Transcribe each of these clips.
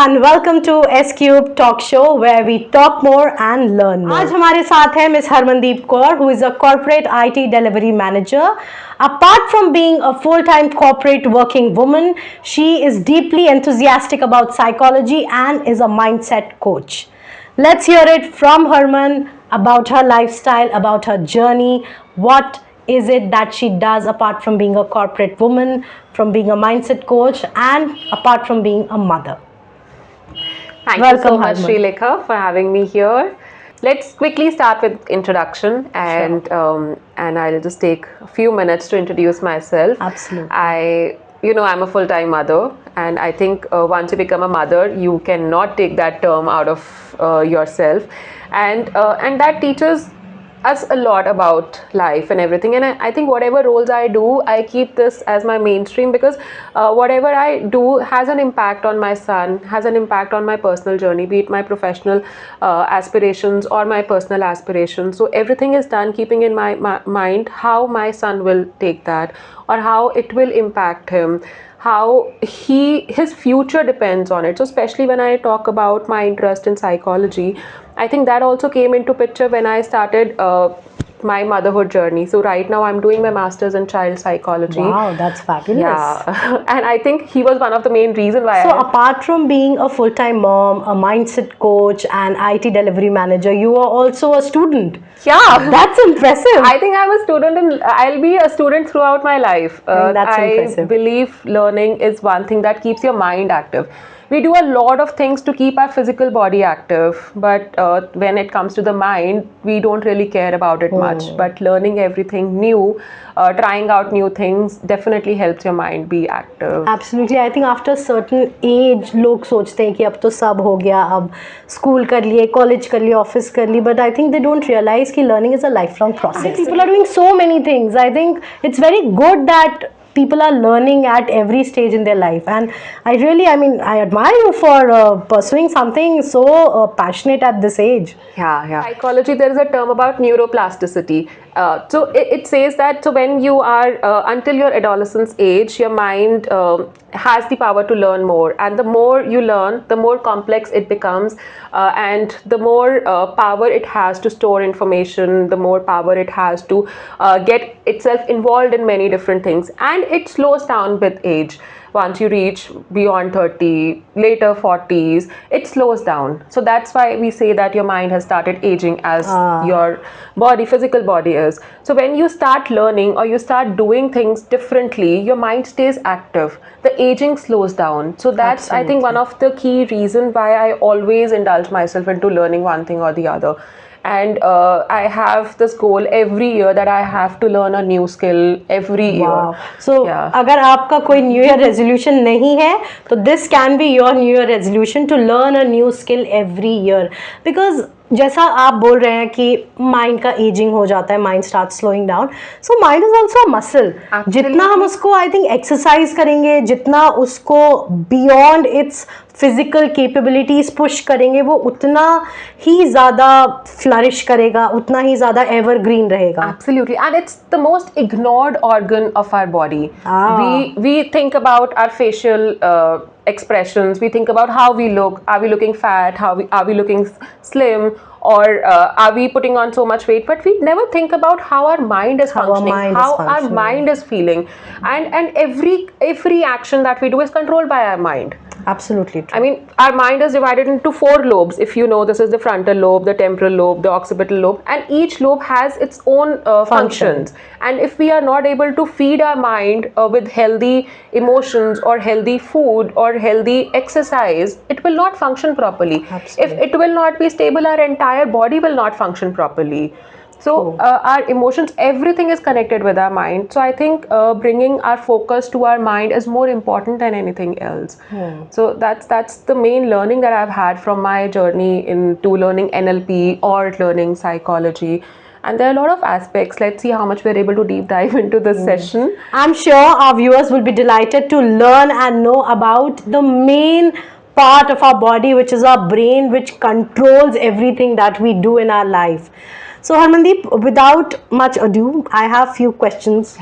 and welcome to S Cube Talk Show where we talk more and learn more. आज हमारे साथ है Miss Harmandeep Kaur, who is a corporate IT delivery manager. Apart from being a full-time corporate working woman, she is deeply enthusiastic about psychology and is a mindset coach. Let's hear it from Harman about her lifestyle, about her journey, what is it that she does apart from being a corporate woman, from being a mindset coach, and apart from being a mother. Thank you so much, Srilekha, for having me here. Let's quickly start with introduction, and I'll just take a few minutes to introduce myself. Absolutely. I'm a full-time mother, and I think once you become a mother, you cannot take that term out of yourself, and that teaches us a lot about life and everything. And I think whatever roles I do, I keep this as my mainstream, because whatever I do has an impact on my son, has an impact on my personal journey, be it my professional aspirations or my personal aspirations. So everything is done keeping in my mind how my son will take that, or how it will impact him, how his future depends on it. So especially when I talk about my interest in psychology, I think that also came into picture when I started my motherhood journey. So right now I'm doing my master's in child psychology. Wow, that's fabulous. Yeah, and I think he was one of the main reasons why. So apart from being a full-time mom, a mindset coach and IT delivery manager, you are also a student. Yeah, that's impressive. I think I'm a student and I'll be a student throughout my life. That's impressive. I believe learning is one thing that keeps your mind active. We do a lot of things to keep our physical body active, but when it comes to the mind, we don't really care about it much. But learning everything new, trying out new things definitely helps your mind be active. Absolutely. I think after a certain age, लोग सोचते हैं कि अब तो सब हो गया, अब school कर लिए, college कर लिए, office कर लिए, but I think they don't realize कि learning is a lifelong process. People are doing so many things. I think it's very good that people are learning at every stage in their life, and I admire you for pursuing something so passionate at this age. Yeah. Psychology, there is a term about neuroplasticity. So it says that when you are until your adolescence age, your mind has the power to learn more, and the more you learn, the more complex it becomes, and the more power it has to store information, the more power it has to get itself involved in many different things, and it slows down with age. Once you reach beyond 30, later 40s, it slows down. So that's why we say that your mind has started aging as your physical body is. So when you start learning or you start doing things differently, your mind stays active. The aging slows down. So that's, I think, one of the key reasons why I always indulge myself into learning one thing or the other. And I have this goal every year that I have to learn a new skill every year. So अगर आपका कोई New Year resolution नहीं है, तो this can be your New Year resolution to learn a new skill every year. Because जैसा आप बोल रहे हैं कि माइंड का एजिंग हो जाता है, mind start slowing down, so mind is also a muscle. जितना हम उसको आई थिंक एक्सरसाइज करेंगे, जितना उसको beyond it's physical capabilities push करेंगे, वो उतना ही ज़्यादा फ्लरिश करेगा, उतना ही ज़्यादा एवरग्रीन रहेगा. Absolutely, and it's the most ignored organ of our body. We think about our facial expressions. We think about how we look. Are we looking fat? Are we looking slim? Or are we putting on so much weight? But we never think about how our mind is functioning, how our mind is feeling, and every action that we do is controlled by our mind. Absolutely true. I mean, our mind is divided into 4 lobes. If you know, this is the frontal lobe, the temporal lobe, the occipital lobe, and each lobe has its own functions. And if we are not able to feed our mind with healthy emotions or healthy food or healthy exercise, it will not function properly. Absolutely. If it will not be stable, our entire body will not function properly. So our emotions, everything is connected with our mind. So I think bringing our focus to our mind is more important than anything else. So that's the main learning that I've had from my journey into learning NLP or learning psychology. And there are a lot of aspects. Let's see how much we're able to deep dive into this session. I'm sure our viewers will be delighted to learn and know about the main part of our body, which is our brain, which controls everything that we do in our life. So Harmandeep, without much ado, I have few questions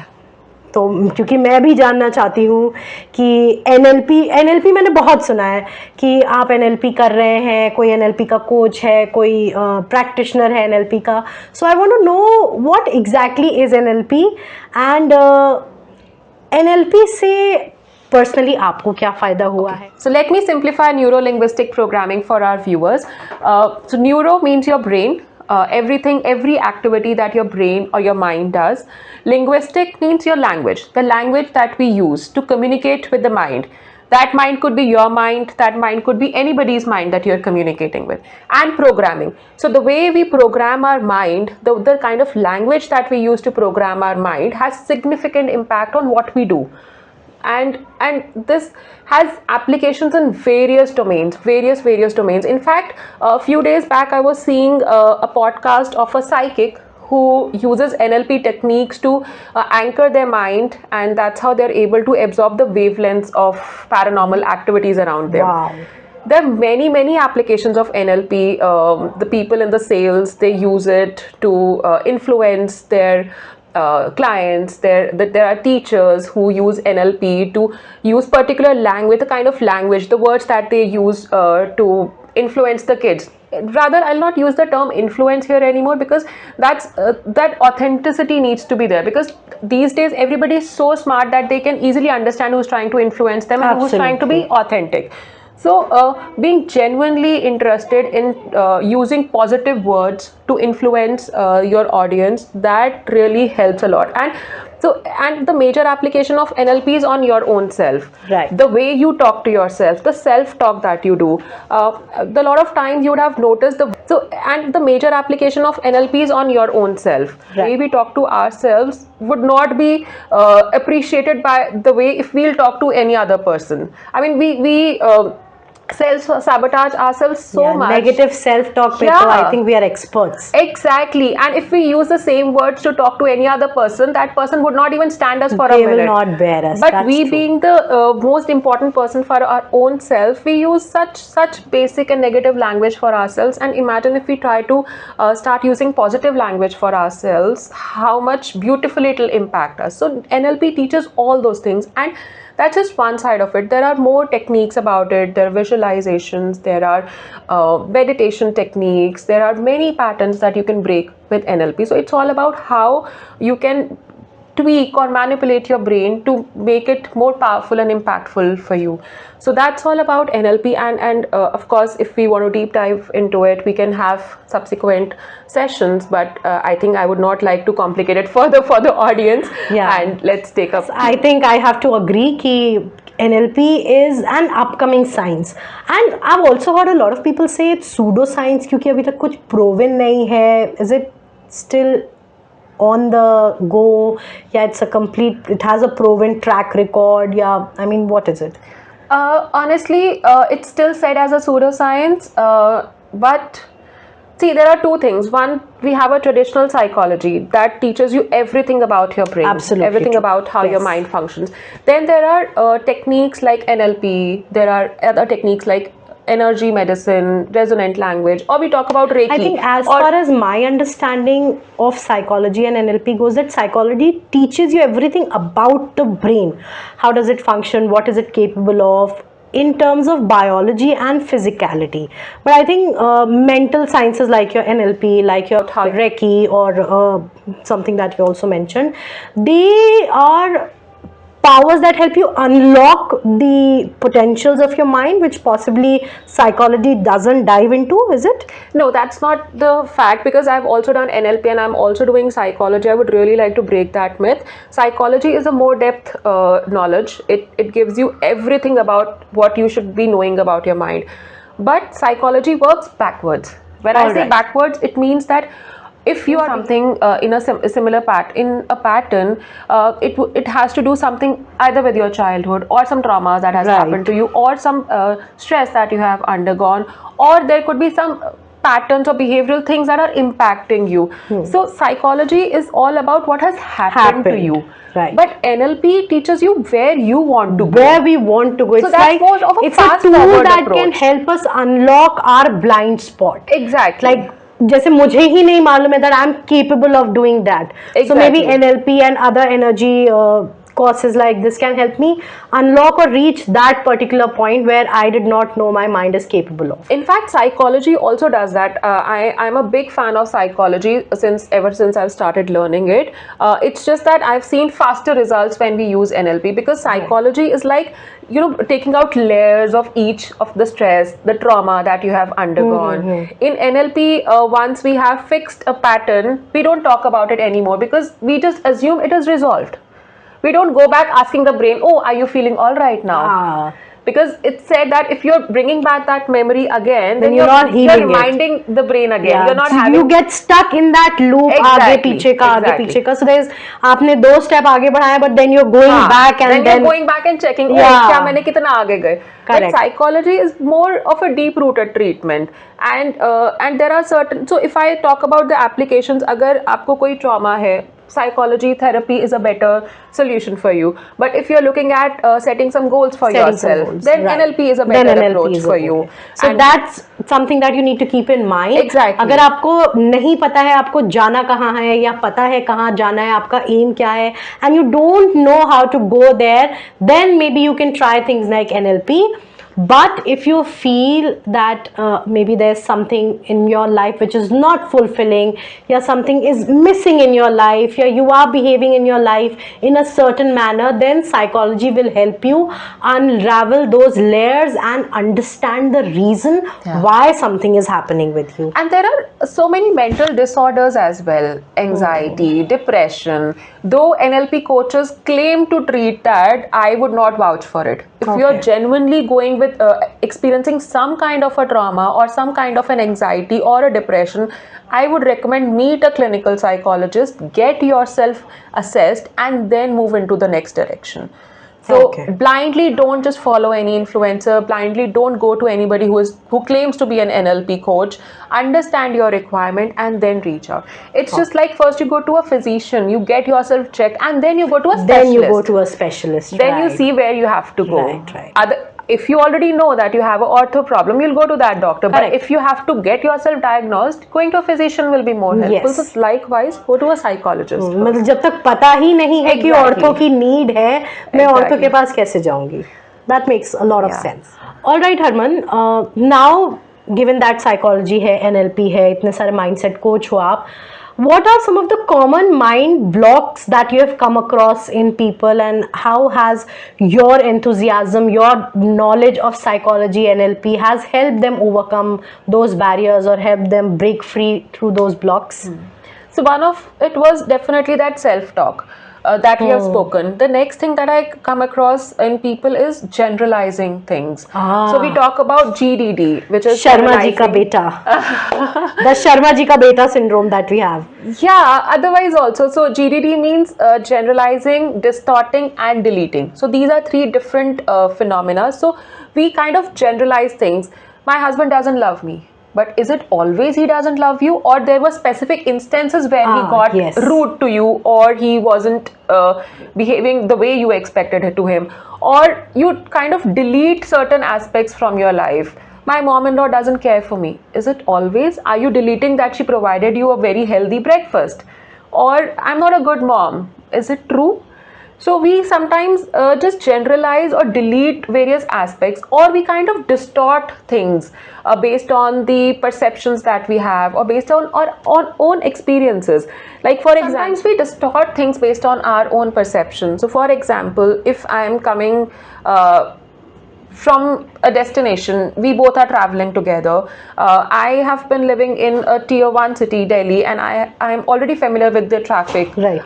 तो क्योंकि मैं भी जानना चाहती हूँ कि NLP मैंने बहुत सुना है कि आप एनएलपी कर रहे हैं, कोई एनएलपी का कोच है, कोई प्रैक्टिशनर है एनएलपी का. So I want to know what exactly is NLP and NLP से पर्सनली आपको क्या फ़ायदा हुआ है? So let me simplify neuro-linguistic programming for our viewers. So neuro means your brain. Every activity that your brain or your mind does. Linguistic means your language, the language that we use to communicate with the mind. That mind could be your mind, that mind could be anybody's mind that you're communicating with. And programming. So the way we program our mind, the kind of language that we use to program our mind has significant impact on what we do. And this has applications in various domains. In fact, a few days back I was seeing a podcast of a psychic who uses NLP techniques to anchor their mind, and that's how they're able to absorb the wavelengths of paranormal activities around them. Wow. There are many applications of NLP. The people in the sales, they use it to influence their clients. There are teachers who use NLP to use particular language, the kind of language, the words that they use to influence the kids. Rather, I'll not use the term influence here anymore, because that authenticity needs to be there, because these days everybody is so smart that they can easily understand who's trying to influence them and who's trying to be authentic. So being genuinely interested in using positive words to influence your audience, that really helps a lot. And the major application of NLP is on your own self. Right. The way you talk to yourself, the self-talk that you do. The lot of times you would have noticed and the major application of NLP is on your own self. Right. The way we talk to ourselves would not be appreciated by the way if we'll talk to any other person. I mean, we self-sabotage ourselves so much. Negative self-talk, so I think we are experts. Exactly. And if we use the same words to talk to any other person, that person would not even stand us for a minute. They will not bear us. But we, being the most important person for our own self, we use such basic and negative language for ourselves. And imagine if we try to start using positive language for ourselves, how much beautifully it will impact us. So NLP teaches all those things, and that's just one side of it. There are more techniques about it. There are visualizations, there are meditation techniques, there are many patterns that you can break with NLP. So it's all about how you can tweak or manipulate your brain to make it more powerful and impactful for you. So that's all about NLP, and of course, if we want to deep dive into it, we can have subsequent sessions, but I think I would not like to complicate it further for the audience. And let's take up. I think I have to agree कि NLP is an upcoming science, and I've also heard a lot of people say it's pseudoscience क्योंकि अभी तक कुछ proven नहीं है. Is it still on the go? Yeah, it has a proven track record. Yeah, I mean, what is it? Honestly, it's still said as a pseudoscience, but see, there are two things. One, we have a traditional psychology that teaches you everything about your brain. Absolutely. Everything about how your mind functions. Then there are techniques like NLP, there are other techniques like energy medicine, resonant language, or we talk about Reiki. I think as far as my understanding of psychology and NLP goes, that psychology teaches you everything about the brain. How does it function? What is it capable of? In terms of biology and physicality. But I think mental sciences like your NLP, like your Reiki, or something that you also mentioned, they are powers that help you unlock the potentials of your mind, which possibly psychology doesn't dive into, is it? No, that's not the fact, because I've also done NLP and I'm also doing psychology. I would really like to break that myth. Psychology is a more depth knowledge. It gives you everything about what you should be knowing about your mind. But psychology works backwards. When I say backwards, it means that if you are something in a similar pattern, it has to do something either with your childhood or some traumas that has happened to you, or some stress that you have undergone, or there could be some patterns or behavioral things that are impacting you. So psychology is all about what has happened to you. Right. But NLP teaches you where you want to go. Where we want to go. It's so that's like more of a it's a tool that approach. Can help us unlock our blind spot. Exactly. Like जैसे मुझे ही नहीं मालूम है that I'm capable of doing that. So maybe NLP and other energy courses like this can help me unlock or reach that particular point where I did not know my mind is capable of. In fact, psychology also does that. I'm a big fan of psychology ever since I've started learning it. It's just that I've seen faster results when we use NLP, because psychology is like, taking out layers of each of the stress, the trauma that you have undergone. In NLP, once we have fixed a pattern, we don't talk about it anymore because we just assume it is resolved. We don't go back asking the brain, oh, are you feeling all right now? Because it's said that if you're bringing back that memory again, then you're not healing you're reminding the brain again. Yeah. You're not So having. you get stuck in that loop. Exactly. आगे पीछे का आगे Exactly. पीछे का. So there's आपने 2 step आगे बढ़ाया, but then you're going back and then you're going back and checking. Oh, Yeah. क्या मैंने कितना आगे गए? Correct. But psychology is more of a deep-rooted treatment, and there are certain. So if I talk about the applications, अगर आपको कोई trauma है, psychology therapy is a better solution for you. But if you're looking at setting some goals for yourself, then NLP is a better approach for you. So that's something that you need to keep in mind. Exactly. अगर आपको नहीं पता है आपको जाना कहाँ है, या पता है कहाँ जाना है, आपका aim क्या है, and you don't know how to go there, then maybe you can try things like NLP. But if you feel that maybe there's something in your life which is not fulfilling, yeah, something is missing in your life, yeah, you are behaving in your life in a certain manner, then psychology will help you unravel those layers and understand the reason why something is happening with you. And there are so many mental disorders as well, anxiety, depression. Though NLP coaches claim to treat that, I would not vouch for it. If you're genuinely going with experiencing some kind of a trauma or some kind of an anxiety or a depression, I would recommend meet a clinical psychologist, get yourself assessed, and then move into the next direction. So blindly don't just follow any influencer, blindly don't go to anybody who claims to be an NLP coach. Understand your requirement and then reach out. It's just like first you go to a physician, you get yourself checked, and then you go to a specialist. Then you go to a specialist. Then you see where you have to go. Right. If you already know that you have an ortho problem, you'll go to that doctor. But if you have to get yourself diagnosed, going to a physician will be more helpful. So likewise, go to a psychologist. मतलब जब तक पता ही नहीं है कि ortho की need है, मैं ऑर्थो के पास कैसे जाऊंगी? That makes a lot of sense. All right, Harman. Now, given that psychology है, NLP है, इतने सारे mindset coach हो आप, what are some of the common mind blocks that you have come across in people, and how has your enthusiasm, your knowledge of psychology, NLP has helped them overcome those barriers or help them break free through those blocks? So one of it was definitely that self-talk that we have spoken. The next thing that I come across in people is generalizing things. So we talk about GDD, which is Sharma ji ka beta. The Sharma ji ka beta syndrome that we have. Yeah, otherwise also. So GDD means generalizing, distorting and deleting. So these are 3 different phenomena. So we kind of generalize things. My husband doesn't love me. But is it always he doesn't love you, or there were specific instances where he got rude to you, or he wasn't behaving the way you expected it to him, or you kind of delete certain aspects from your life? My mom-in-law doesn't care for me. Is it always? Are you deleting that she provided you a very healthy breakfast? Or I'm not a good mom. Is it true? So we sometimes just generalize or delete various aspects, or we kind of distort things based on the perceptions that we have, or based on our own experiences. Like for example, sometimes we distort things based on our own perception. So for example, if I am coming from a destination, we both are traveling together. I have been living in a tier 1 city, Delhi, and I am already familiar with the traffic. Right.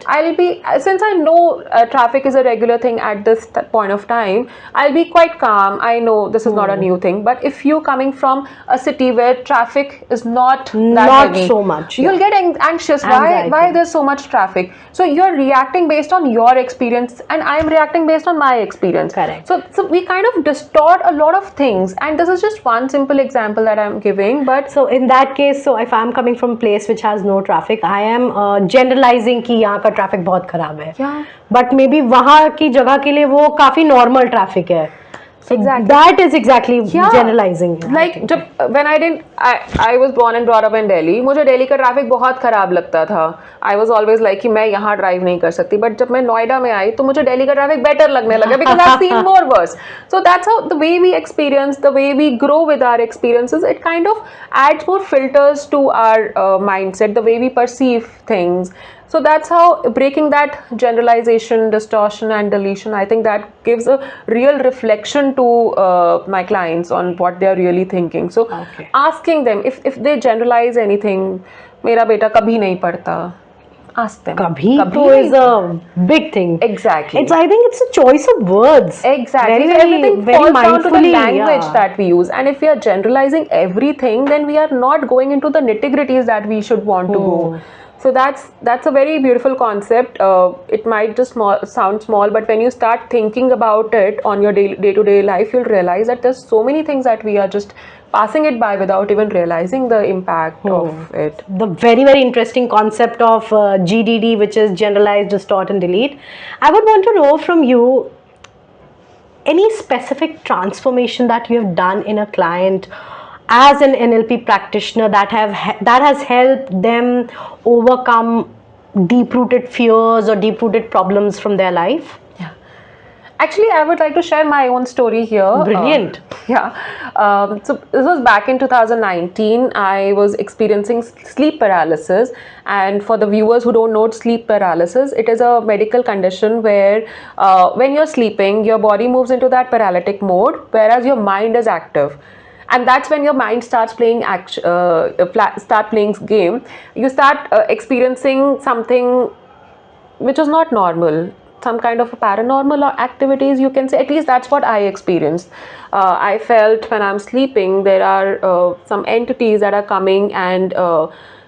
Since I know traffic is a regular thing at this point of time, I'll be quite calm. I know this is not a new thing. But if you're coming from a city where traffic is not heavy, so much, you'll get anxious. Why there's so much traffic? So you're reacting based on your experience, and I'm reacting based on my experience. Correct. So we kind of distort a lot of things, and this is just one simple example that I'm giving. But so in that case, so if I'm coming from a place which has no traffic, I am generalizing कि यहाँ का traffic बहुत खराब है. Yeah. But maybe वहाँ की जगह के लिए वो काफी normal traffic है. Exactly. That is exactly Yeah. generalizing. Like जब when I was born and brought up in Delhi, मुझे दिल्ली का ट्रैफिक बहुत खराब लगता था. I was always like कि मैं यहाँ ड्राइव नहीं कर सकती. But जब मैं नोएडा में आई तो मुझे दिल्ली का ट्रैफिक बेटर लगने लगा because I've seen more worse. So that's how the way we experience, the way we grow with our experiences, it kind of adds more filters to our mindset, the way we perceive things. So that's how breaking that generalization, distortion, and deletion, I think that gives a real reflection to my clients on what they are really thinking. So Okay. asking them if they generalize anything, मेरा बेटा कभी नहीं पढ़ता, ask them. Kabhi to नहीं is a big thing. Exactly. I think it's a choice of words. Exactly. Very, So very, everything very falls down to the mindfully, language yeah. that we use. And if we are generalizing everything, then we are not going into the nitty-gritties that we should want to go. So that's a very beautiful concept. It might just sound small, but when you start thinking about it on your day-to-day life, you'll realize that there's so many things that we are just passing it by without even realizing the impact of it. The very, very interesting concept of GDD, which is generalize, distort, and delete. I would want to know from you any specific transformation that you have done in a client as an NLP practitioner that has helped them overcome deep-rooted fears or deep-rooted problems from their life. Actually, I would like to share my own story here. Brilliant. So this was back in 2019. I was experiencing sleep paralysis, and for the viewers who don't know sleep paralysis, it is a medical condition where when you're sleeping, your body moves into that paralytic mode, whereas your mind is active. And that's when your mind starts playing game. You start experiencing something which is not normal, some kind of paranormal activities, you can say. At least that's what I experienced. I felt when I'm sleeping there are some entities that are coming and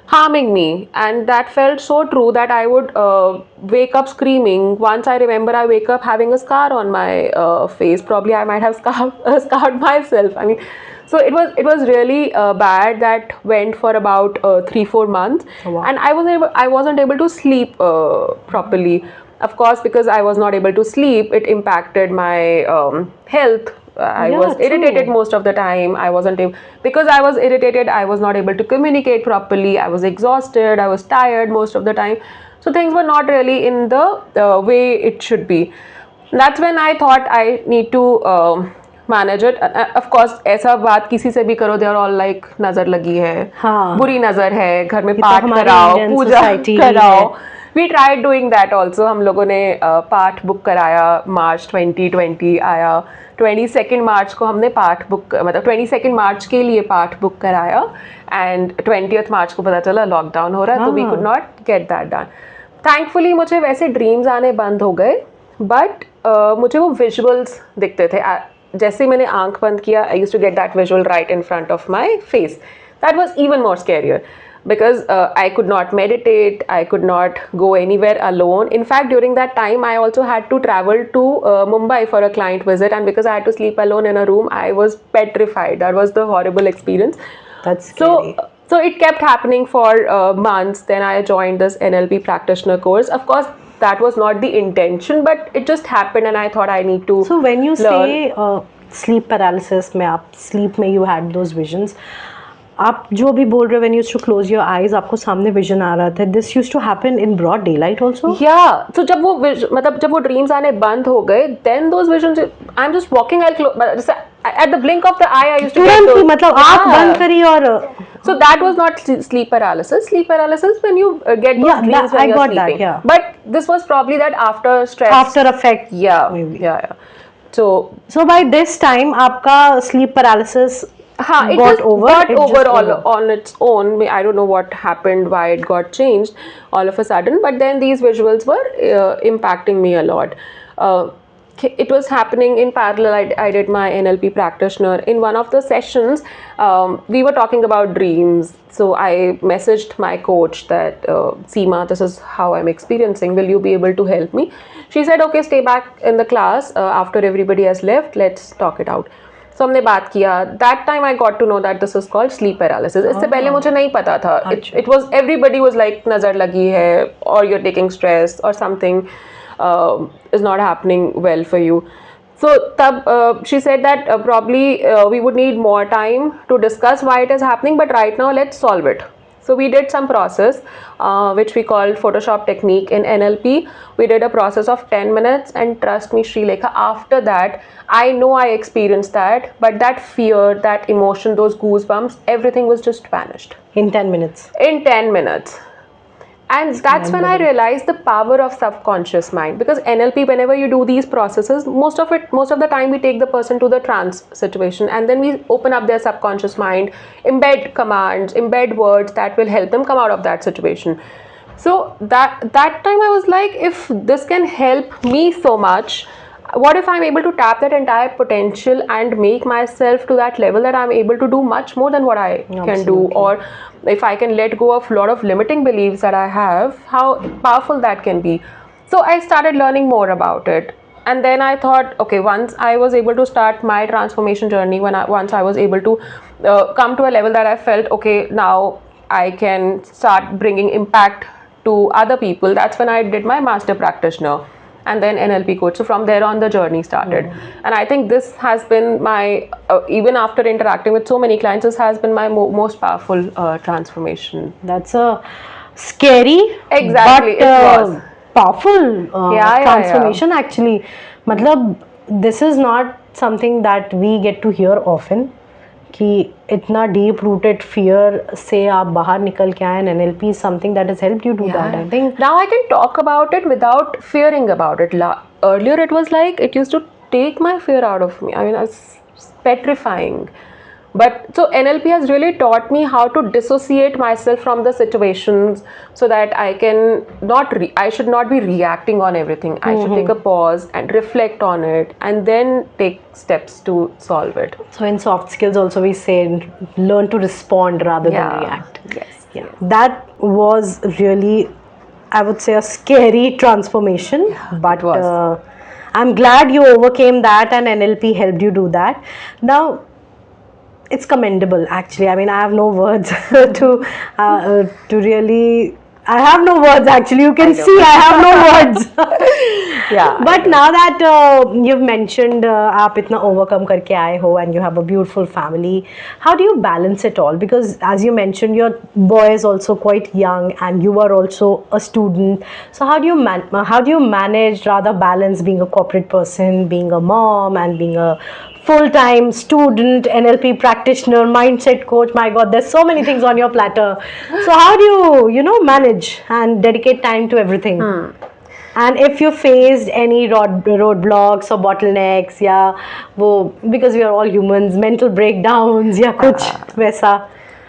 harming me, and that felt so true that I would wake up screaming. Once I remember I wake up having a scar on my face. Probably I might have scarred myself. I mean, so it was really bad. That went for about 3-4 months. Oh, wow. And I wasn't able to sleep properly. Of course, because I was not able to sleep, it impacted my health. I Yeah, was true. irritated most of the time. I wasn't able, because I was irritated, I was not able to communicate properly. I was exhausted, I was tired most of the time. So things were not really in the way it should be. That's when I thought I need to manage it. Of course, ऐसा बात किसी से भी करो, they are all like नजर लगी है, हाँ. बुरी नजर है, घर में ये तो पाठ हमारी कराओ, Indian पूजा society कराओ. है. We tried doing that also. हम लोगों ने पाठ बुक कराया. मार्च 2020 आया. 22 मार्च को हमने पाठ बुक, मतलब 22 मार्च के लिए पाठ बुक कराया, एंड 20th मार्च को पता चला लॉकडाउन हो रहा है, तो we could not get that done. Thankfully मुझे वैसे ड्रीम्स आने बंद हो गए, बट मुझे वो विजुअल्स दिखते थे. जैसे ही मैंने आंख बंद किया, I used to get that visual right in front of my face. That was even more scarier. Because I could not meditate, I could not go anywhere alone. In fact, during that time, I also had to travel to Mumbai for a client visit, and because I had to sleep alone in a room, I was petrified. That was the horrible experience. That's scary. So it kept happening for months. Then I joined this NLP practitioner course. Of course, that was not the intention, but it just happened, and I thought I need to. So when you learn. say sleep paralysis, में आप sleep में you had those visions. आप जो भी बोल रहे हो, when you used to close your eyes, आपको सामने विजन आ रहा था. This used to happen in broad daylight also. Yeah. So जब वो मतलब जब वो ड्रीम्स आने बंद हो गए, then those visions, I'm just walking, at the blink of the eye, I used to get तुरंत ही those. मतलब आँख बंद करी और So that was not sleep paralysis. Sleep paralysis when you get those Yeah, dreams I when you're got that, sleeping. yeah. But this was probably that after stress. after effect. Yeah. maybe. Yeah. So by this time आपका sleep paralysis it got just over. got It just over all on its own. I don't know what happened, why it got changed all of a sudden, but then these visuals were impacting me a lot. It was happening in parallel. I did my NLP practitioner. In one of the sessions, we were talking about dreams. So I messaged my coach that, Seema, this is how I'm experiencing. Will you be able to help me? She said, okay, stay back in the class. After everybody has left, let's talk it out. So हमने बात किया. That time I got to know that this is called sleep paralysis. इससे पहले मुझे नहीं पता था. It was, everybody was like नजर लगी है, or you're taking stress, or something is not happening well for you. So she said that probably we would need more time to discuss why it is happening, but right now let's solve it. So we did some process which we called Photoshop technique in NLP. We did a process of 10 minutes, and trust me, Srilekha, after that, I know I experienced that, but that fear, that emotion, those goosebumps, everything was just vanished. In 10 minutes. In 10 minutes. And that's when I realized the power of subconscious mind, because NLP, whenever you do these processes, most of the time we take the person to the trance situation, and then we open up their subconscious mind, embed commands, embed words that will help them come out of that situation. So that time I was like, if this can help me so much, what if I'm able to tap that entire potential and make myself to that level that I'm able to do much more than what I can do, or if I can let go of a lot of limiting beliefs that I have, how powerful that can be. So I started learning more about it, and then I thought, okay, once I was able to start my transformation journey, once I was able to come to a level that I felt, okay, now I can start bringing impact to other people, that's when I did my master practitioner and then NLP coach. So from there on, the journey started. And I think this has been my, even after interacting with so many clients, this has been my most powerful transformation. That's a scary, Exactly, but it was. powerful transformation actually. Matlab, this is not something that we get to hear often, कि इतना deep rooted fear से आप बाहर निकल के आए, and NLP is something that has helped you do that. I think now I can talk about it without fearing about it. Earlier it was like, it used to take my fear out of me. I mean, it's petrifying. But so NLP has really taught me how to dissociate myself from the situations, so that I can not I should not be reacting on everything. I should take a pause and reflect on it, and then take steps to solve it. So in soft skills also we say learn to respond rather than react. Yes. Yeah, that was really, I would say, a scary transformation, but I'm glad you overcame that and NLP helped you do that. Now, it's commendable actually. I mean, I have no words to really, I have no words actually. You can see I have no words. Yeah. But now that you've mentioned आप इतना overcome करके आए हो and you have a beautiful family, how do you balance it all? Because as you mentioned, your boy is also quite young and you are also a student. So how do you manage, rather balance being a corporate person, being a mom, and being a full-time student, NLP practitioner, mindset coach? My God, there's so many things on your platter. So how do you manage and dedicate time to everything? And if you faced any roadblocks or bottlenecks, because we are all humans, mental breakdowns, kuch वैसा.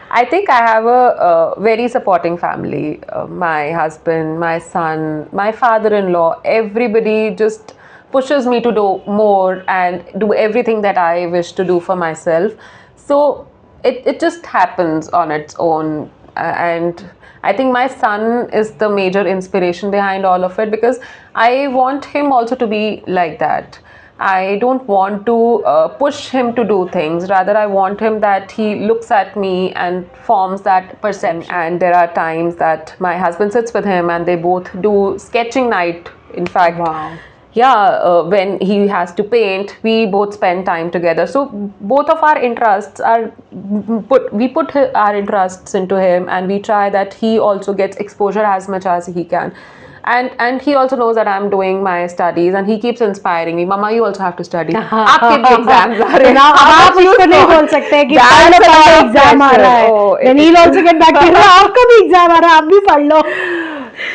I think I have a very supporting family. My husband, my son, my father-in-law, everybody just pushes me to do more and do everything that I wish to do for myself. So it just happens on its own. And I think my son is the major inspiration behind all of it, because I want him also to be like that. I don't want to push him to do things. Rather, I want him that he looks at me and forms that perception. And there are times that my husband sits with him and they both do sketching night. In fact, when he has to paint, we both spend time together. So both of our interests are we put our interests into him, and we try that he also gets exposure as much as he can. And he also knows that I'm doing my studies, and he keeps inspiring me. Mama, you also have to study. आपके भी exams आ रहे हैं. Now आप उसको नहीं बोल सकते कि पहले एग्जाम आ रहा है. Then he'll also get back to you. आपका भी एग्जाम आ रहा है, आप भी पढ़ लो.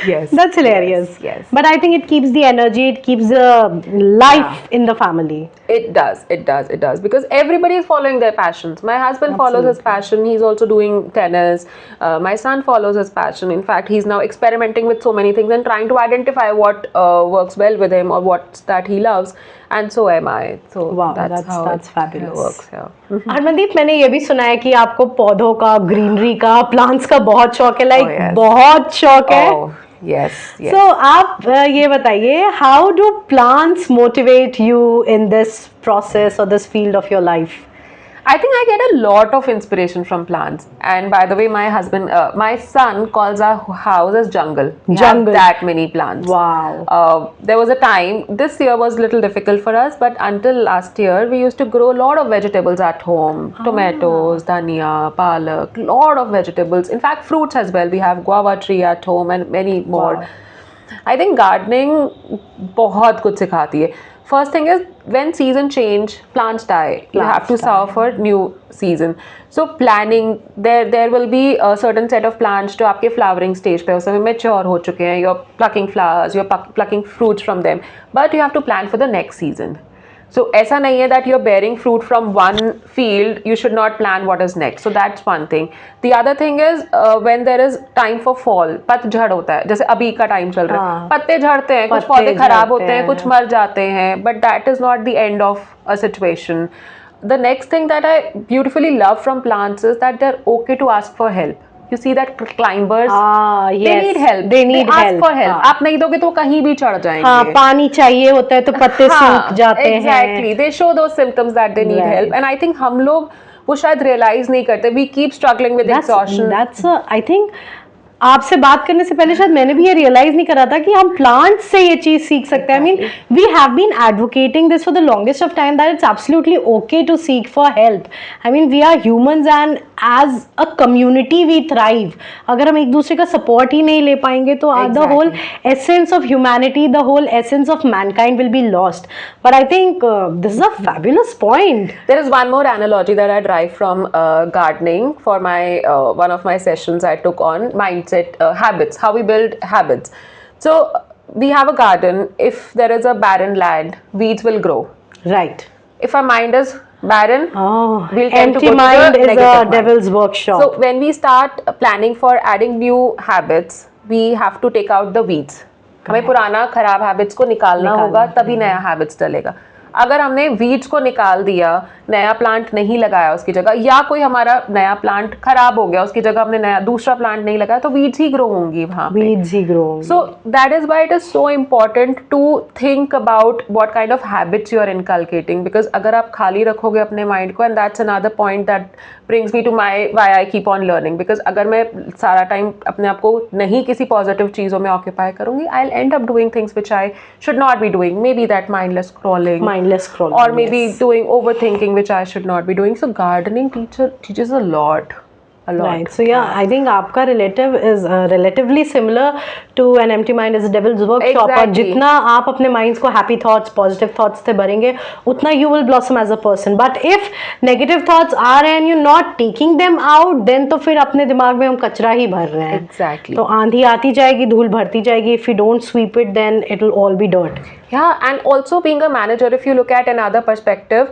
Yes, that's hilarious. Yes. But I think it keeps the energy, it keeps the life in the family. It does, because everybody is following their passions. My husband follows his passion. He's also doing tennis. My son follows his passion. In fact, he's now experimenting with so many things and trying to identify what works well with him or what that he loves. And so am I. So wow, that's how that's fabulous. Works. Yeah. Harmandeep, मैंने ये भी सुना है कि आपको पौधों का, greenery का, प्लांट्स का बहुत शौक है, लाइक बहुत शौक है. Yes. So आप ये बताइए, how do plants motivate you in this process or this field of your life? I think I get a lot of inspiration from plants. And by the way, my son calls our house as jungle. We have that many plants. Wow. There was a time, this year was a little difficult for us, but until last year, we used to grow a lot of vegetables at home. Tomatoes, dhania, palak, lot of vegetables. In fact, fruits as well. We have guava tree at home and many more. Wow. I think gardening बहुत कुछ सिखाती है. First thing is, when season change, plants die. You have to serve for new season. So planning, there will be a certain set of plants जो आपके flowering stage पे उस समय mature हो चुके हैं. You're plucking flowers, you're plucking fruits from them. But you have to plan for the next season. So ऐसा नहीं है that you're bearing fruit from one field, you should not plan what is next. So that's one thing. The other thing is when there is time for fall, पतझड़ होता है, जैसे अभी का time चल रहा है, पत्ते झड़ते हैं, कुछ पौधे खराब होते हैं, कुछ मर जाते हैं, but that is not the end of a situation. The next thing that I beautifully love from plants is that they're okay to ask for help. You see that climbers, they need help. They ask for help. आप नहीं दोगे तो कहीं भी चढ़ जाएंगे. हाँ, पानी चाहिए होता है तो पत्ते सूख जाते हैं. Exactly. They show those symptoms that they need help. And I think हम लोग वो शायद realize नहीं करते. We keep struggling with exhaustion. That's I think आपसे बात करने से पहले शायद मैंने भी ये रियलाइज नहीं करा था कि हम प्लांट्स से ये चीज सीख सकते हैं. I mean we have been advocating this for the longest of time that it's absolutely okay to seek for help. I mean we are humans and as a community we thrive. अगर हम एक दूसरे का support ही नहीं ले पाएंगे तो the whole essence of humanity, the whole essence of mankind will be lost. But I think this is a fabulous point. There is one more analogy that I derive from gardening for my one of my sessions I took on mindset. Habits, how we build habits. So we have a garden. If there is a barren land, weeds will grow. Right. If our mind is barren, we'll tend to empty go mind to the is a negative devil's workshop. So when we start planning for adding new habits, we have to take out the weeds. हमें पुराना खराब habits को निकालना होगा, तभी नया habits डलेगा. अगर हमने वीड्स को निकाल दिया, नया प्लांट नहीं लगाया उसकी जगह, या कोई हमारा नया प्लांट खराब हो गया, उसकी जगह हमने नया दूसरा प्लांट नहीं लगाया, तो वीड्स ही ग्रो होंगी वहाँ पे. वीड्स ही ग्रो होंगी. So that is why it is so important to think about what kind of habits you are inculcating. Because अगर आप खाली रखोगे अपने माइंड को, and that's another point that brings me to why I keep on learning. Because अगर मैं सारा time अपने आप को नहीं किसी पॉजिटिव चीज़ों में ऑक्यूपाई करूंगी, I'll end up doing things which I should not be doing. Maybe that mindless scrolling, or maybe doing overthinking which I should not be doing. So gardening teaches a lot. Right. So yeah, I think आपका relative is relatively similar to an empty mind is a devil's workshop. और जितना आप अपने minds को happy thoughts, positive thoughts से भरेंगे, उतना you will blossom as a person. But if negative thoughts are and you're not taking them out, then तो फिर अपने दिमाग में हम कचरा ही भर रहे हैं. Exactly. तो आंधी आती जाएगी, धूल भरती जाएगी. If you don't sweep it, then it will all be dirt. Yeah, and also being a manager, if you look at another perspective,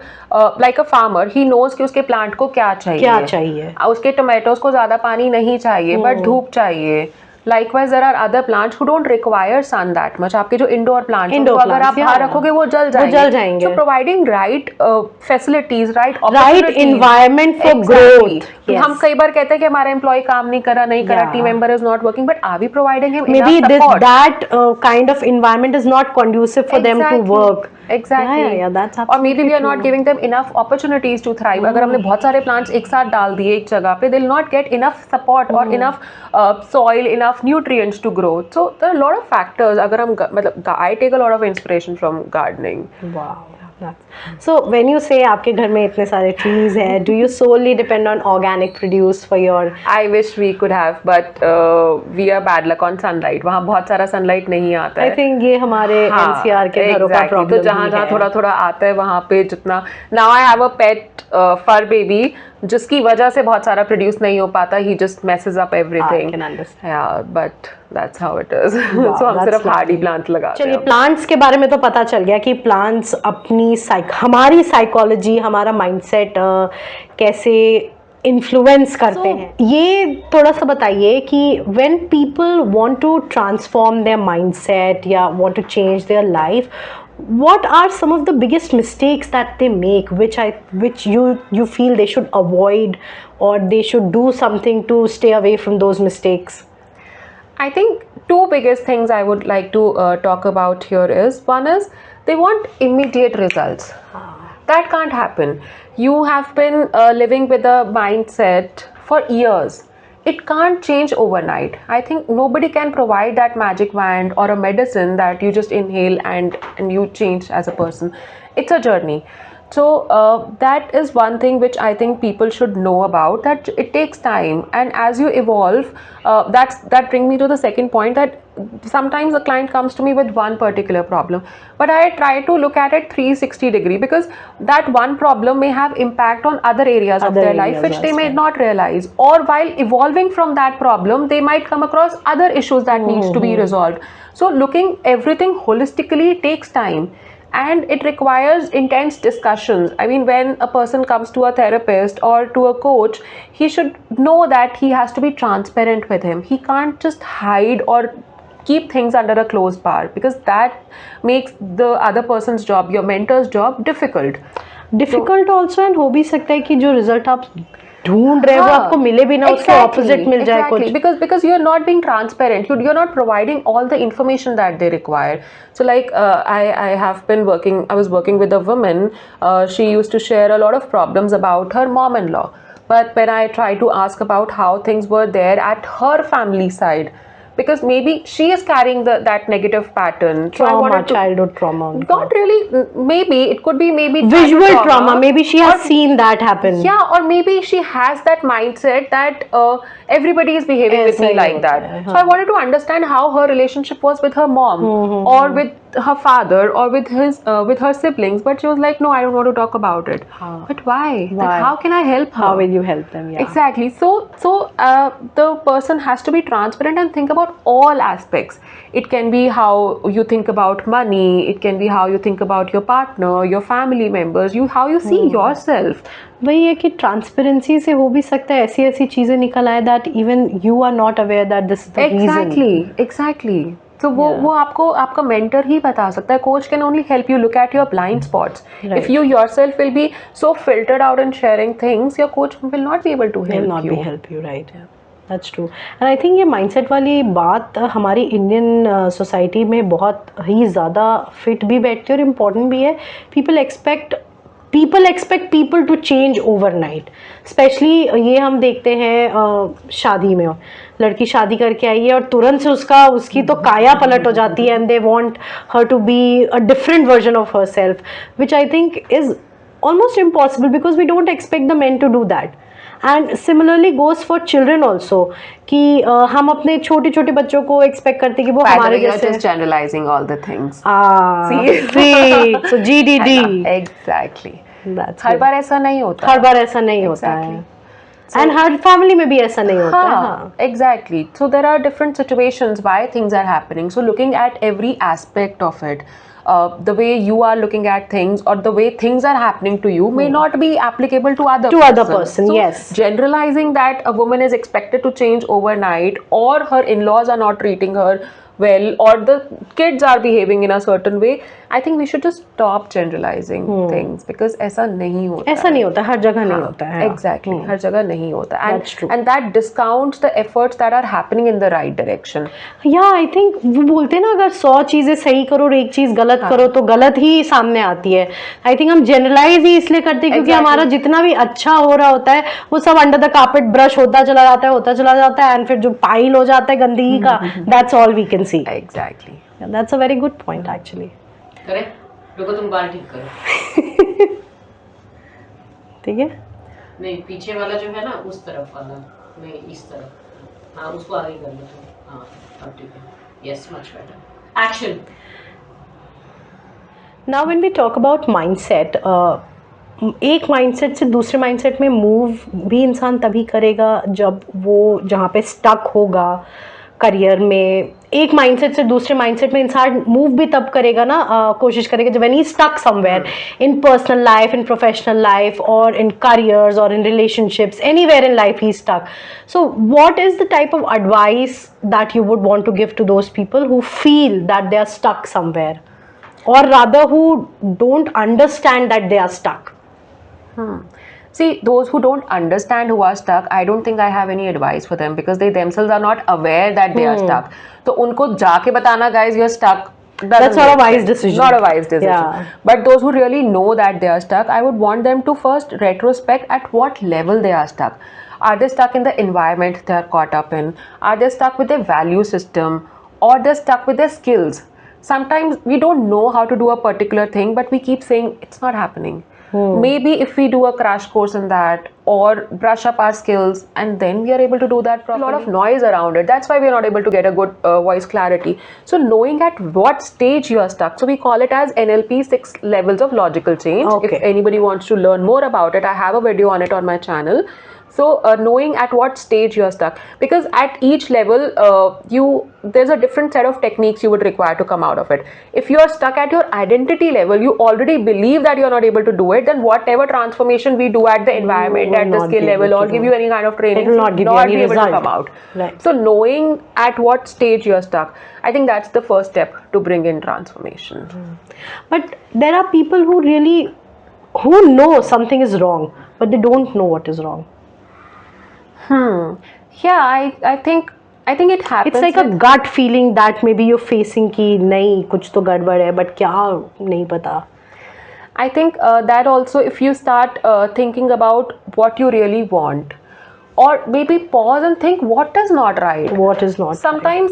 like a farmer, he knows कि उसके प्लांट को क्या चाहिए. उसके टोमेटोज को ज़्यादा पानी नहीं चाहिए, बट धूप चाहिए. Likewise, there are other plants who don't require sun that much. आपके जो indoor plants हैं, अगर आप बाहर रखोगे वो जल जाएंगे. So providing right facilities, right opportunities, right environment for growth. हम कई बार कहते हैं कि हमारा एम्प्लॉय काम नहीं करा, team member is not working, but are we providing him maybe enough support? that kind of environment is not conducive for them to work. Exactly. Yeah, that's absolutely. Or maybe we are not giving them enough opportunities to thrive. अगर हमने बहुत सारे plants एक साथ डाल दिए एक जगह पे, they'll not get enough support or enough soil, enough nutrients to grow. So there are a lot of factors. अगर हम मतलब I take a lot of inspiration from gardening. Wow. So when you say आपके घर में इतने सारे trees हैं, do you solely depend on organic produce for your? I wish we could have, but we are bad luck on sunlight. वहाँ बहुत सारा sunlight नहीं आता है. I think ये हमारे NCR के घरों का problem तो जहाँ थोड़ा आता है वहाँ पे जितना. Now I have a pet fur baby जिसकी वजह से बहुत सारा प्रोड्यूस नहीं हो पाता. He just messes up everything. I can understand. Yeah, but that's how it is. So हम सिर्फ hardy plants लगाते हैं. चलिए plants के बारे में तो पता चल गया कि plants अपनी हमारी साइकोलॉजी, हमारा माइंडसेट कैसे इन्फ्लुएंस करते हैं. ये थोड़ा सा बताइए कि when people want to transform their mindset या want to change their life, what are some of the biggest mistakes that they make which you feel they should avoid, or they should do something to stay away from those mistakes? I think two biggest things I would like to talk about here is, one is they want immediate results. That can't happen. you have been living with a mindset for years. It can't change overnight. I think nobody can provide that magic wand or a medicine that you just inhale and you change as a person. It's a journey. So that is one thing which I think people should know about, that it takes time, and as you evolve, that brings me to the second point, that sometimes a client comes to me with one particular problem, but I try to look at it 360 degree, because that one problem may have impact on other areas of their life which they may not realize, or while evolving from that problem they might come across other issues that needs to be resolved. So looking everything holistically takes time, and it requires intense discussions. I mean, when a person comes to a therapist or to a coach, he should know that he has to be transparent with him. He can't just hide or keep things under a closed bar, because that makes the other person's job, your mentor's job, difficult also, and हो भी सकता है कि जो result आप ढूंढ रहे हो वो आपको मिले भी ना, उसके ऑपोजिट मिल जाए कुछ. Because you're not being transparent, you're not providing all the information that they require. So like I was working with a woman. She used to share a lot of problems about her mom-in-law, but when I tried to ask about how things were there at her family side, because maybe she is carrying that negative pattern, childhood trauma, not really, maybe it could be maybe visual trauma, maybe she has seen that happen, or maybe she has that mindset that everybody is behaving with me like that. So I wanted to understand how her relationship was with her mom, or with her father, or with her siblings, but she was like, no, I don't want to talk about it. But why? Like, how can I help her? How will you help them? Exactly. So the person has to be transparent and think about all aspects. It can be how you think about money, it can be how you think about your partner, your family members, how you see yourself. वही है कि transparency से हो भी सकता है ऐसी ऐसी चीजें निकल आए that even you are not aware that this is the reason. Exactly. तो वो आपका मेंटर ही बता सकता है. Coach can only help you look at your blind spots. If you yourself will be so filtered out and sharing things, your coach will not be able to help you. Right, that's true. And I think ये mindset वाली बात हमारी Indian society में बहुत ही ज़्यादा fit भी बैठती है और इम्पॉर्टेंट भी है. People expect people to change overnight. Specially ये हम देखते हैं शादी में, लड़की शादी करके आई है और तुरंत से उसकी तो काया पलट हो जाती है, and they want her to be a different version of her self, which I think is almost impossible because we don't expect the men to do that. And similarly goes for children also, कि हम अपने छोटे छोटे बच्चों को expect करते कि वो हमारे जैसे. Generalizing all the things. So GDD. Exactly. हर बार ऐसा नहीं होता. है. एंड हर फैमिली में भी ऐसा नहीं होता है. Exactly. So there are different situations why things are happening. So looking at every aspect of it, the way you are looking at things or the way things are happening to you may not be applicable to other person. So yes, generalizing that a woman is expected to change overnight, or her in-laws are not treating her well, or the kids are behaving in a certain way, I think we should just stop generalizing things, because ऐसा नहीं होता. हर जगह नहीं होता है. Exactly. हर जगह नहीं होता. And that discounts the efforts that are happening in the right direction. I think वो बोलते हैं ना, अगर 100 चीजें सही करो और एक चीज गलत करो तो गलत ही सामने आती है. I think हम generalize ही इसलिए करते हैं क्योंकि हमारा जितना भी अच्छा हो रहा होता है वो सब अंडर द कार्पेट ब्रश होता चला जाता है, एंड फिर जो पाइल हो जाता है गंदगी का, that's all we can see. Exactly. That's a very good point actually. रुको, तुम बाल ठीक करो. ठीक है. नहीं, पीछे वाला जो है ना उस तरफ वाला, नहीं इस तरफ. हाँ, उसको आगे कर लो तुम. हाँ, अब ठीक है. Yes, much better. Action. Now when we talk about mindset, एक माइंडसेट से दूसरे माइंडसेट में मूव भी इंसान तभी करेगा जब वो जहाँ पे स्टक होगा करियर में. एक माइंडसेट से दूसरे माइंडसेट में इंसान मूव भी तब करेगा ना, कोशिश करेगा जब when he stuck somewhere in personal life, in professional life, और इन करियर्स, और in relationships, anywhere in life he stuck. So what is the type of advice that you would want to give to those people who feel that they are stuck somewhere, or rather who don't understand that they are stuck? See, those who don't understand, who are stuck, I don't think I have any advice for them, because they themselves are not aware that they are stuck. तो उनको जाके बताना guys you're stuck That's not a wise decision. Not a wise decision. Yeah. But those who really know that they are stuck, I would want them to first retrospect at what level they are stuck. Are they stuck in the environment they are caught up in? Are they stuck with their value system? Or they're stuck with their skills? Sometimes we don't know how to do a particular thing, but we keep saying it's not happening. Maybe if we do a crash course in that or brush up our skills, and then we are able to do that properly. A lot of noise around it. That's why we are not able to get a good voice clarity. So knowing at what stage you are stuck. So we call it as NLP 6 levels of logical change. Okay. If anybody wants to learn more about it, I have a video on it on my channel. So knowing at what stage you are stuck, because at each level there's a different set of techniques you would require to come out of it. If you are stuck at your identity level, you already believe that you are not able to do it, then whatever transformation we do at the environment, at the skill level, or give you any kind of training, it will not give you any be able result to come out. Right. So knowing at what stage you are stuck, I think that's the first step to bring in transformation. But there are people who know something is wrong, but they don't know what is wrong. Yeah, I think it happens. It's like a gut feeling that maybe you're facing कि नहीं कुछ तो गड़बड़ है, but क्या नहीं पता. I think that also, if you start thinking about what you really want, or maybe pause and think what is not right. What is not Sometimes,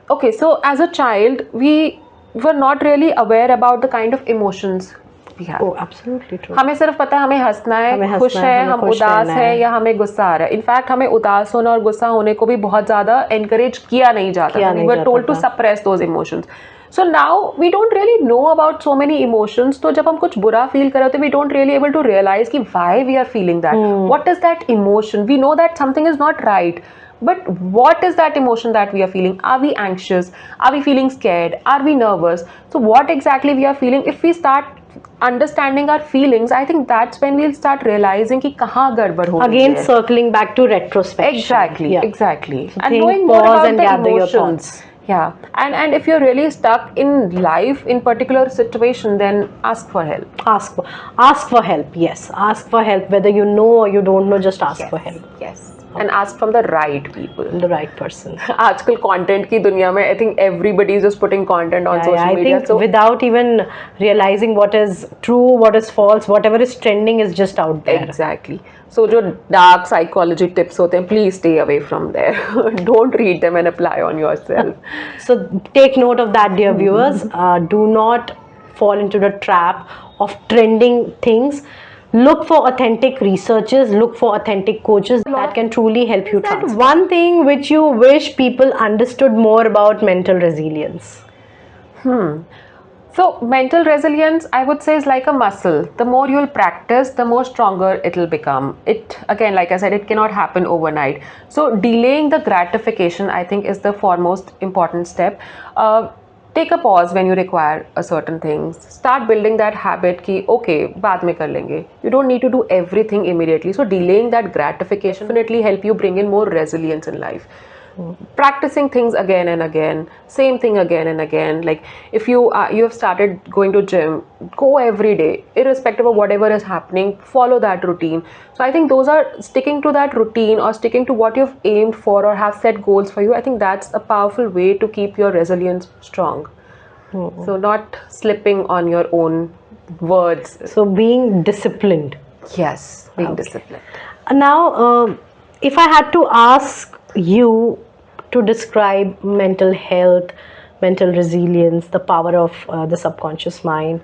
okay, so as a child, we were not really aware about the kind of emotions we have. Oh, absolutely true. हमें सिर्फ पता है हमें हंसना है, खुश है, हम उदास है या हमें गुस्सा आ रहा है. इनफैक्ट हमें उदास होना और गुस्सा होने को भी बहुत ज़्यादा encourage किया नहीं जाता. We were told to suppress those emotions. So now we don't really know about so many emotions. तो जब हम कुछ बुरा feel कर रहे होते हैं, we don't really able to realize कि why we are feeling that. What is that emotion? We know that something is not right. But what is that emotion that we are feeling? Are we anxious? Are we feeling scared? Are we nervous? So what exactly we are feeling? If we start understanding our feelings, I think that's when we'll start realizing कि कहाँ गड़बड़ हो रही है. Again, circling back to retrospection. Exactly, Yeah. exactly. So And think, knowing more pause about and the gather your emotions. thoughts. Yeah, and if you're really stuck in life in particular situation, then ask for help. Ask for help. Yes, ask for help. Whether you know or you don't know, just ask for help. Yes. And ask from the right people. The right person. आजकल content की दुनिया में I think everybody is just putting content on social I media. think without even realizing what is true, what is false, whatever is trending is just out there. Exactly. So जो dark psychology tips होते हैं, please stay away from there. Don't read them and apply on yourself. So take note of that, dear viewers. Do not fall into the trap of trending things. Look for authentic researchers, look for authentic coaches that can truly help you transform. One thing which you wish people understood more about mental resilience. So mental resilience, I would say, is like a muscle. The more you'll practice, the more stronger it'll become. It, again, like I said, it cannot happen overnight. So delaying the gratification, I think, is the foremost important step. Take a pause when you require a certain things. Start building that habit ki okay, baad mein kar lenge. You don't need to do everything immediately. So delaying that gratification definitely help you bring in more resilience in life. Practicing things again and again, same thing again and again. Like if you have started going to gym, go every day, irrespective of whatever is happening. Follow that routine. So I think those are sticking to that routine or sticking to what you've aimed for or have set goals for you. I think that's a powerful way to keep your resilience strong. So not slipping on your own words. So being disciplined. Yes, being disciplined. Now, if I had to ask you to describe mental health, mental resilience, the power of the subconscious mind,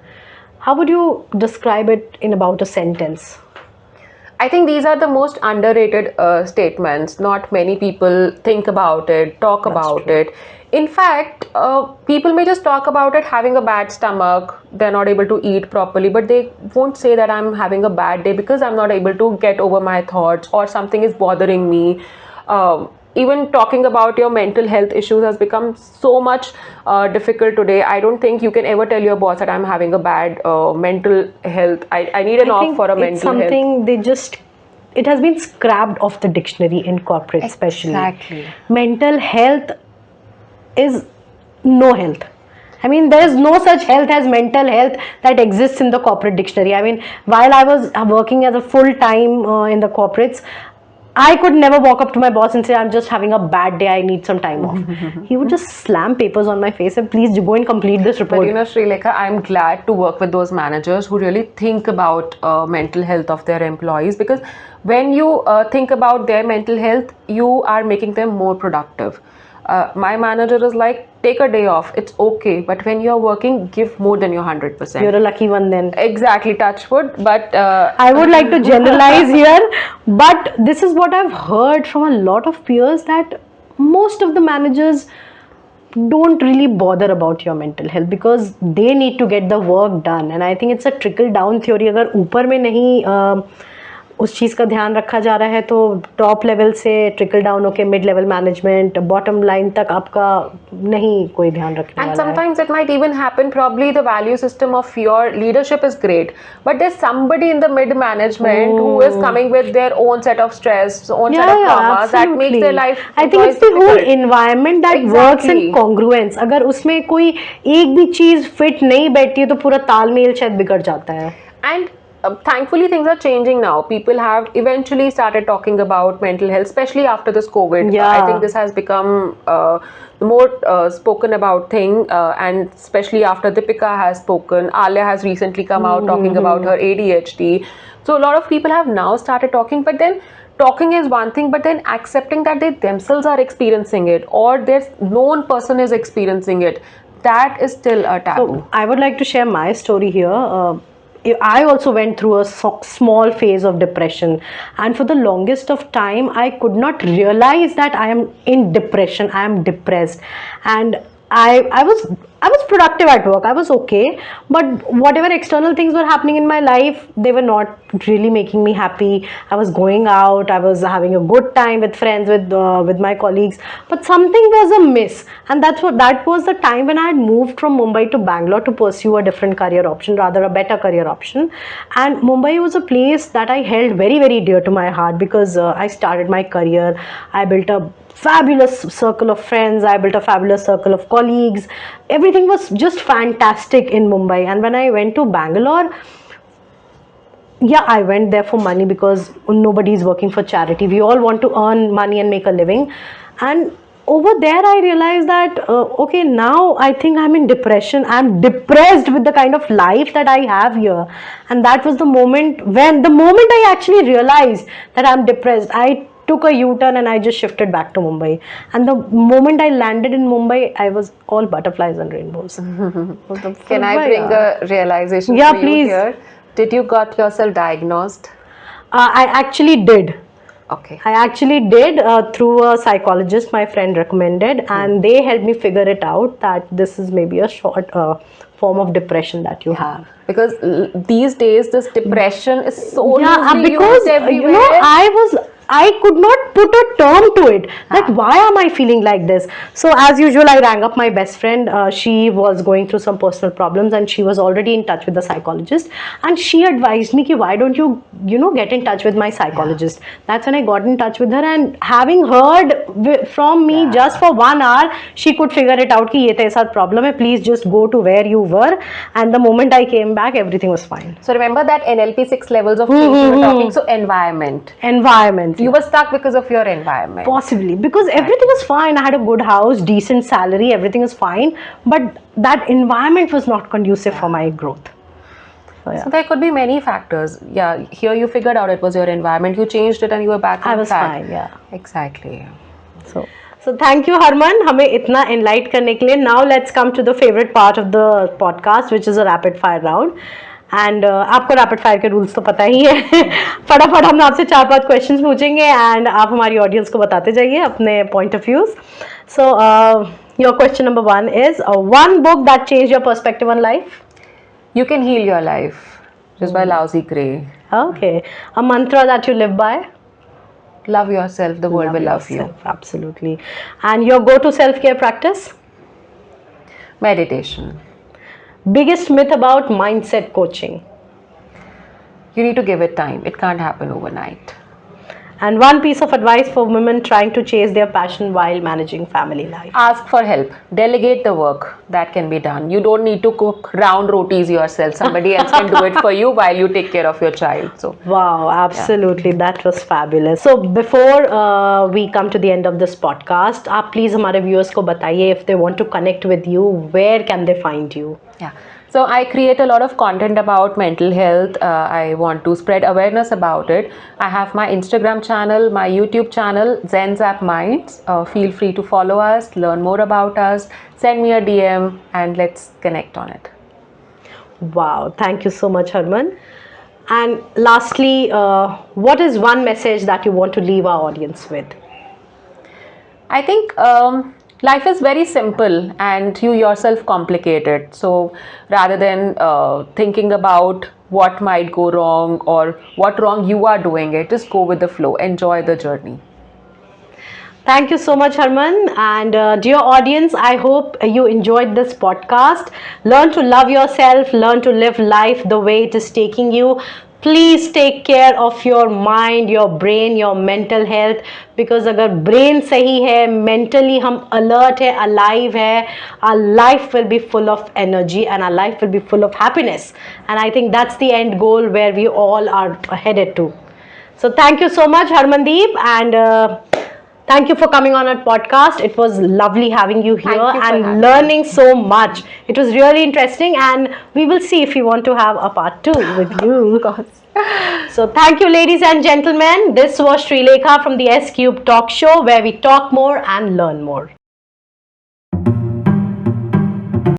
how would you describe it in about a sentence? I think these are the most underrated statements. Not many people think about it, talk about it. In fact, people may just talk about it having a bad stomach, they're not able to eat properly, but they won't say that I'm having a bad day because I'm not able to get over my thoughts or something is bothering me. Even talking about your mental health issues has become so much difficult today. I don't think you can ever tell your boss that I'm having a bad mental health. I need an off for a mental health. It's something it has been scrapped off the dictionary in corporate especially. Exactly. Mental health is no health. I mean, there is no such health as mental health that exists in the corporate dictionary. I mean, while I was working as a full-time in the corporates, I could never walk up to my boss and say, I'm just having a bad day, I need some time off. He would just slam papers on my face and please go and complete this report. But you know, Srilekha, I'm glad to work with those managers who really think about mental health of their employees, because when you think about their mental health, you are making them more productive. My manager is like, take a day off, it's okay, but when you're working, give more than your 100%. You're a lucky one then. Exactly, touch wood. But I would like to generalize here, but this is what I've heard from a lot of peers, that most of the managers don't really bother about your mental health because they need to get the work done. And I think it's a trickle down theory. अगर ऊपर में नहीं उस चीज़ का ध्यान रखा जा रहा है तो टॉप लेवल से ट्रिकल डाउन होके mid level management bottom line तक आपका नहीं कोई ध्यान रखने वाला है. And sometimes it might even happen, probably the value system of your leadership is great, but there's somebody in the mid management who is coming with their own set of stress, own set of traumas that makes their life. I think it's the whole environment that works in congruence. अगर उसमें कोई एक भी चीज़ fit नहीं बैठती है तो पूरा तालमेल शायद बिगड़ जाता है. And thankfully things are changing now. People have eventually started talking about mental health, especially after this COVID. I think this has become the more spoken about thing, and especially after Deepika has spoken. Alia has recently come out talking about her ADHD. So a lot of people have now started talking, but then talking is one thing, but then accepting that they themselves are experiencing it or their known person is experiencing it, that is still a taboo. So I would like to share my story here. I also went through a small phase of depression, and for the longest of time I could not realize that I am in depression, I am depressed, and I was productive at work, I was okay, but whatever external things were happening in my life, they were not really making me happy. I was going out, I was having a good time with friends, with my colleagues, but something was amiss, and that was the time when I had moved from Mumbai to Bangalore to pursue a different career option, rather a better career option. And Mumbai was a place that I held very, very dear to my heart, because I started my career, I built a fabulous circle of friends, I built a fabulous circle of colleagues. Everything was just fantastic in Mumbai. And when I went to Bangalore, yeah, I went there for money because nobody is working for charity. We all want to earn money and make a living. And over there I realized that okay, now I think I'm in depression. I'm depressed with the kind of life that I have here. And that was the moment I actually realized that I'm depressed, I took a U-turn and I just shifted back to Mumbai. And the moment I landed in Mumbai, I was all butterflies and rainbows. Can I bring a realization Yeah, for you please. here? Did you got yourself diagnosed? I actually did. Okay. I actually did through a psychologist my friend recommended, and they helped me figure it out that this is maybe a short form of depression that you have. Because these days this depression is so loosely because used everywhere. you know, I could not put a term to it, that why am I feeling like this. So as usual, I rang up my best friend. She was going through some personal problems and she was already in touch with the psychologist, and she advised me ki why don't you get in touch with my psychologist. That's when I got in touch with her, and having heard from me just for 1 hour, she could figure it out ki ye tera sath problem hai, please just go to where you were. And the moment I came back, everything was fine. So remember that NLP 6 levels of change you were talking. So environment. You were stuck because of your environment. Possibly, because everything was fine. I had a good house, decent salary, everything was fine, but that environment was not conducive for my growth. So there could be many factors. Yeah, here you figured out it was your environment. You changed it and you were back on I was track. fine, yeah. Exactly. So thank you, Harman, हमें इतना enlighten करने के लिए. Now let's come to the favorite part of the podcast, which is a rapid fire round. And आपको rapid fire के rules तो पता ही है. फटाफट हम आपसे 4-5 क्वेश्चंस पूछेंगे एंड आप हमारी ऑडियंस को बताते जाइए अपने point of views. So your question number 1 is one book that changed your perspective on life. You Can Heal Your Life, just by Lousy Gray. Okay. A mantra that you live by. Love yourself, the world will love you. Absolutely. And your go-to self-care practice? Meditation. Biggest myth about mindset coaching? You need to give it time. It can't happen overnight. And one piece of advice for women trying to chase their passion while managing family life. Ask for help. Delegate the work that can be done. You don't need to cook round rotis yourself. Somebody else can do it for you while you take care of your child. So Wow, absolutely. That was fabulous. So before we come to the end of this podcast, आप please हमारे viewers को बताइए if they want to connect with you, where can they find you? yeah. So I create a lot of content about mental health. I want to spread awareness about it. I have my Instagram channel, my YouTube channel, Zen Zap Minds. Feel free to follow us, learn more about us, send me a DM, and let's connect on it. Wow, thank you so much, Harman. And lastly, what is one message that you want to leave our audience with? I think life is very simple and you yourself complicate it. So rather than thinking about what might go wrong or what wrong you are doing it, just go with the flow. Enjoy the journey. Thank you so much, Harman. And dear audience, I hope you enjoyed this podcast. Learn to love yourself, learn to live life the way it is taking you. Please take care of your mind, your brain, your mental health. Because अगर brain सही है, mentally हम alert है, alive है, our life will be full of energy and our life will be full of happiness. And I think that's the end goal where we all are headed to. So thank you so much, Harmandeep, and thank you for coming on our podcast. It was lovely having you here Thank you for having and me. learning so much. It was really interesting, and we will see if we want to have a part 2 with you. Of course. So thank you, ladies and gentlemen. This was Srilekha from the S Cube Talk Show, where we talk more and learn more.